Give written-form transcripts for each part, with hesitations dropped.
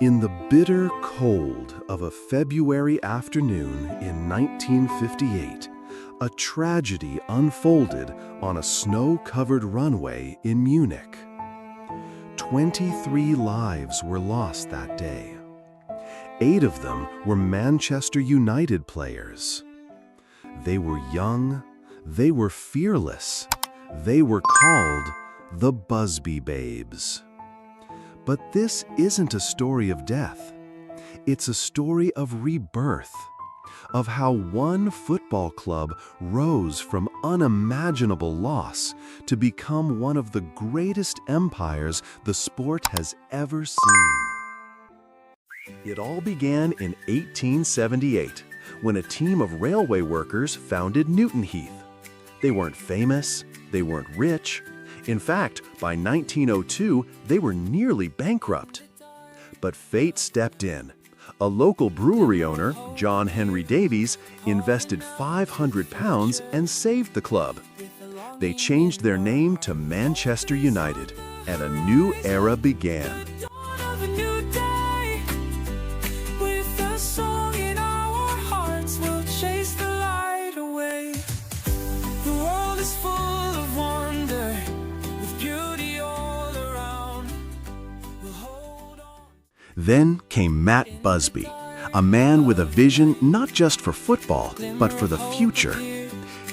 In the bitter cold of a February afternoon in 1958, a tragedy unfolded on a snow-covered runway in Munich. 23 lives were lost that day. 8 of them were Manchester United players. They were young, they were fearless, they were called the Busby Babes. But this isn't a story of death. It's a story of rebirth, of how one football club rose from unimaginable loss to become one of the greatest empires the sport has ever seen. It all began in 1878, when a team of railway workers founded Newton Heath. They weren't famous, they weren't rich. In fact, by 1902, they were nearly bankrupt. But fate stepped in. A local brewery owner, John Henry Davies, invested £500 and saved the club. They changed their name to Manchester United, and a new era began. Then came Matt Busby, a man with a vision not just for football, but for the future.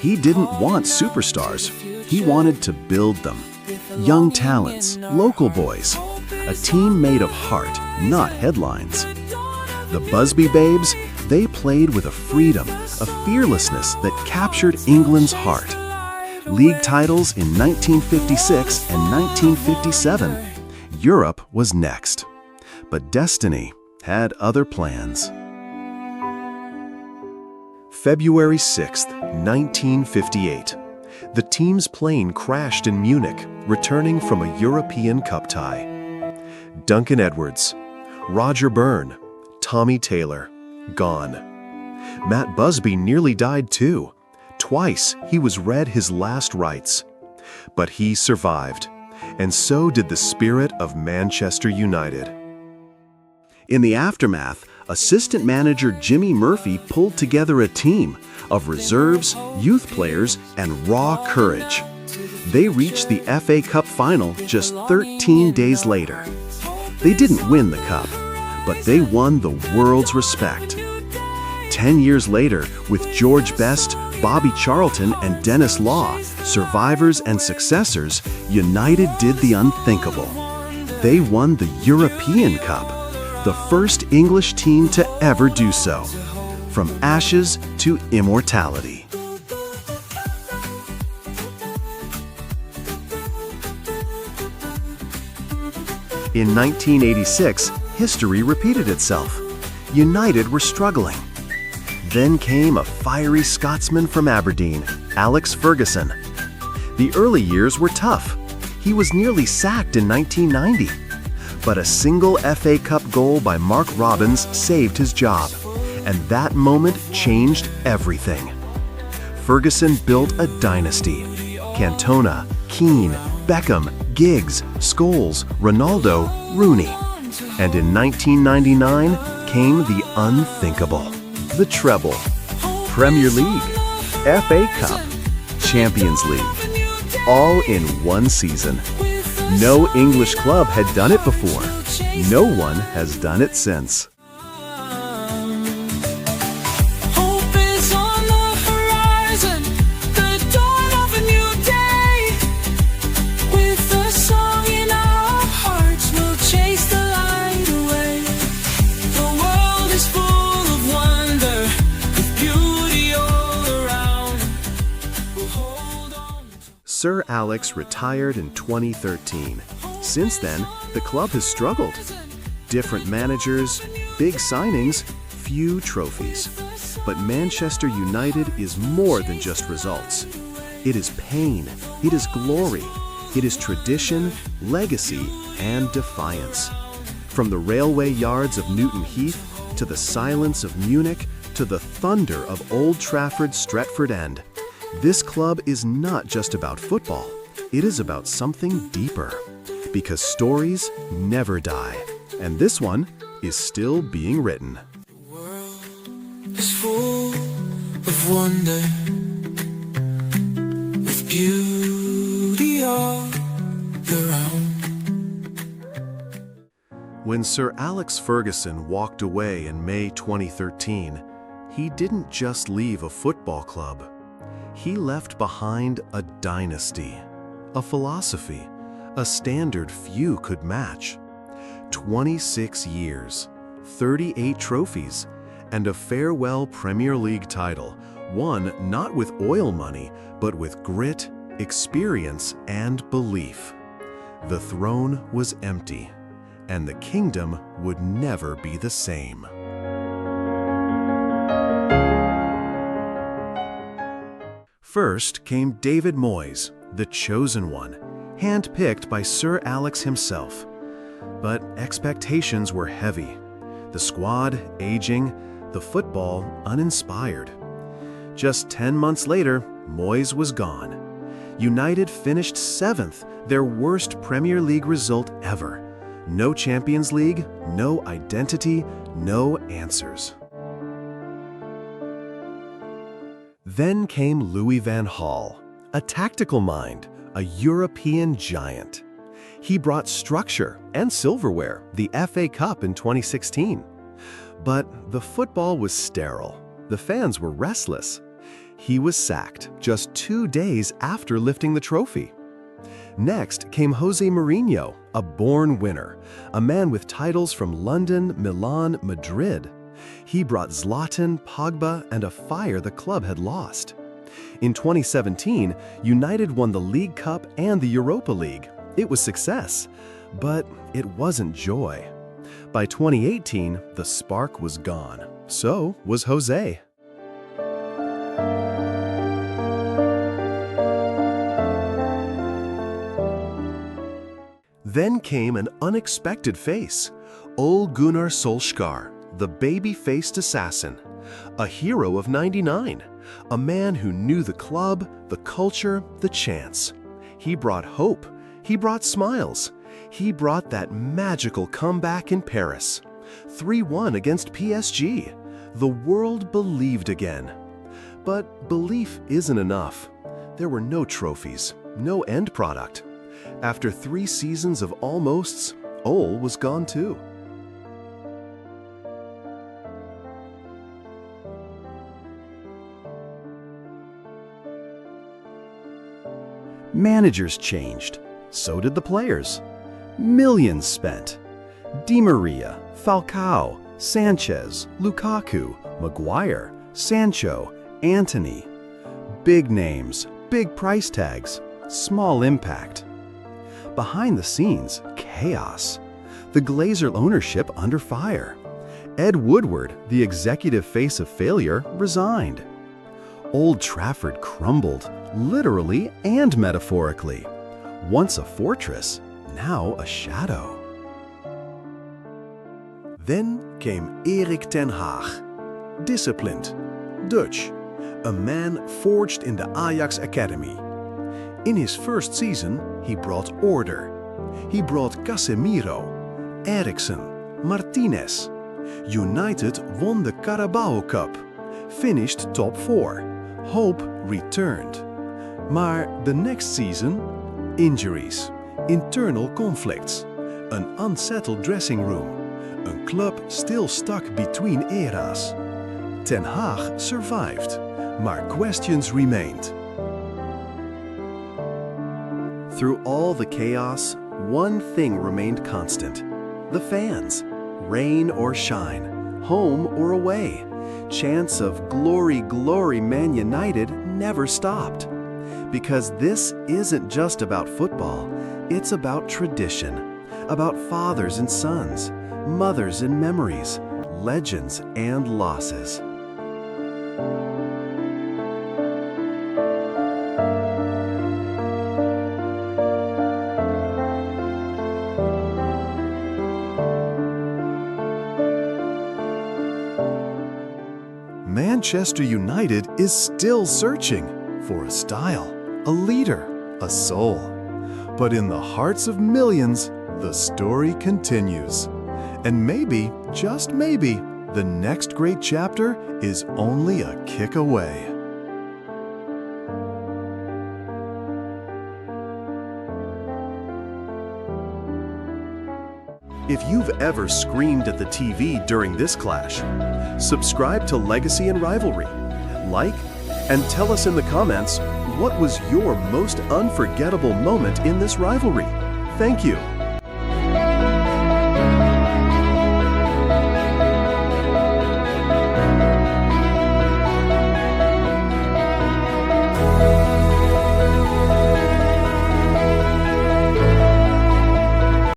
He didn't want superstars, he wanted to build them. Young talents, local boys, a team made of heart, not headlines. The Busby Babes, they played with a freedom, a fearlessness that captured England's heart. League titles in 1956 and 1957. Europe was next. But destiny had other plans. February 6th, 1958. The team's plane crashed in Munich, returning from a European Cup tie. Duncan Edwards, Roger Byrne, Tommy Taylor, gone. Matt Busby nearly died too. Twice he was read his last rites. But he survived, and so did the spirit of Manchester United. In the aftermath, assistant manager Jimmy Murphy pulled together a team of reserves, youth players, and raw courage. They reached the FA Cup final just 13 days later. They didn't win the cup, but they won the world's respect. 10 years later, with George Best, Bobby Charlton, and Dennis Law, survivors and successors, United did the unthinkable. They won the European Cup, the first English team to ever do so, from ashes to immortality. In 1986, history repeated itself. United were struggling. Then came a fiery Scotsman from Aberdeen, Alex Ferguson. The early years were tough. He was nearly sacked in 1990. But a single FA Cup goal by Mark Robins saved his job, and that moment changed everything. Ferguson built a dynasty. Cantona, Keane, Beckham, Giggs, Scholes, Ronaldo, Rooney. And in 1999 came the unthinkable. The treble, Premier League, FA Cup, Champions League, all in one season. No English club had done it before. No one has done it since. Hope is on the horizon, the dawn of a new day. With a song in our hearts, we'll chase the light away. The world is full of wonder, with beauty all around. We'll hold on. Sir Alex retired in 2013. Since then, the club has struggled. Different managers, big signings, few trophies. But Manchester United is more than just results. It is pain, it is glory, it is tradition, legacy, and defiance. From the railway yards of Newton Heath, to the silence of Munich, to the thunder of Old Trafford's Stretford End, this club is not just about football. It is about something deeper. Because stories never die. And this one is still being written. The world is full of wonder, with beauty all around. When Sir Alex Ferguson walked away in May 2013, he didn't just leave a football club. He left behind a dynasty, a philosophy, a standard few could match. 26 years, 38 trophies, and a farewell Premier League title, won not with oil money, but with grit, experience, and belief. The throne was empty, and the kingdom would never be the same. First came David Moyes, the chosen one, handpicked by Sir Alex himself. But expectations were heavy. The squad aging, the football uninspired. Just 10 months later, Moyes was gone. United finished 7th, their worst Premier League result ever. No Champions League, no identity, no answers. Then came Louis van Gaal, a tactical mind, a European giant. He brought structure and silverware, the FA Cup in 2016. But the football was sterile. The fans were restless. He was sacked just 2 days after lifting the trophy. Next came José Mourinho, a born winner, a man with titles from London, Milan, Madrid. He brought Zlatan, Pogba, and a fire the club had lost. In 2017, United won the League Cup and the Europa League. It was success, but it wasn't joy. By 2018, the spark was gone. So was José. Then came an unexpected face, Ole Gunnar Solskjaer, the baby-faced assassin, a hero of '99, a man who knew the club, the culture, the chants. He brought hope, he brought smiles, he brought that magical comeback in Paris. 3-1 against PSG. The world believed again. But belief isn't enough. There were no trophies, no end product. After 3 seasons of almosts, Ole was gone too. Managers changed. So did the players. Millions spent. Di Maria, Falcao, Sanchez, Lukaku, Maguire, Sancho, Antony. Big names, big price tags, small impact. Behind the scenes, chaos. The Glazer ownership under fire. Ed Woodward, the executive face of failure, resigned. Old Trafford crumbled, literally and metaphorically. Once a fortress, now a shadow. Then came Erik Ten Hag. Disciplined, Dutch, a man forged in the Ajax Academy. In his first season, he brought order. He brought Casemiro, Eriksen, Martinez. United won the Carabao Cup, finished top 4. Hope returned. Maar the next season, injuries, internal conflicts, an unsettled dressing room, a club still stuck between eras. Ten Hag survived, maar questions remained. Through all the chaos, one thing remained constant. The fans. Rain or shine, home or away. Chants of glory, glory, Man United never stopped. Because this isn't just about football, it's about tradition, about fathers and sons, mothers and memories, legends and losses. Manchester United is still searching for a style, a leader, a soul. But in the hearts of millions, the story continues. And maybe, just maybe, the next great chapter is only a kick away. If you've ever screamed at the TV during this clash, subscribe to Legacy and Rivalry, like, and tell us in the comments what was your most unforgettable moment in this rivalry. Thank you.